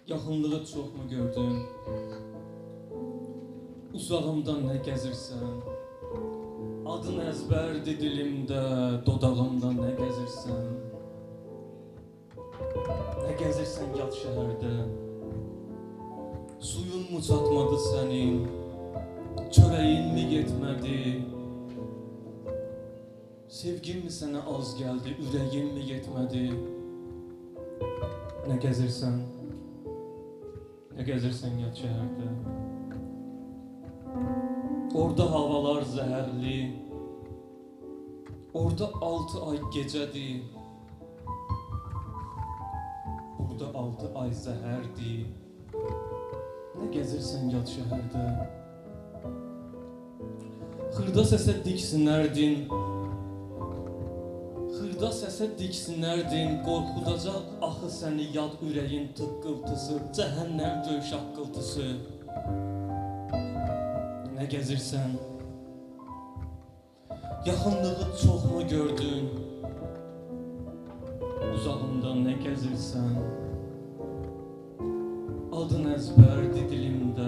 Yaxınlığı çoxmu gördün? Uzağımdan nə gəzirsən? Adın əzbərdir dilimdə, dodağımdan nə gəzirsən? Nə gəzirsən yad şəhərdə? Suyun mu çatmadı sənin? Çörəyin mi yetmədi? Sevgin mi sənə az gəldi, ürəyin mi yetmədi? Nə gəzirsən? Nə gəzirsən yad şəhərdə? Orada havalar zəhərli, orada 6 ay gecədir, burada 6 ay zəhərdir. Nə gəzirsən yad şəhərdə? Xırda səsə diksinərdin, xırda səsə diksinərdin, qorxudacaq axı səni yad ürəyin tıqqıltısı, cəhənnəm göy şaqqıltısı. Nə gəzirsən? Yaxınlığı çoxmu gördün? Uzağımdan nə gəzirsən? Adın əzbərdir dilimdə,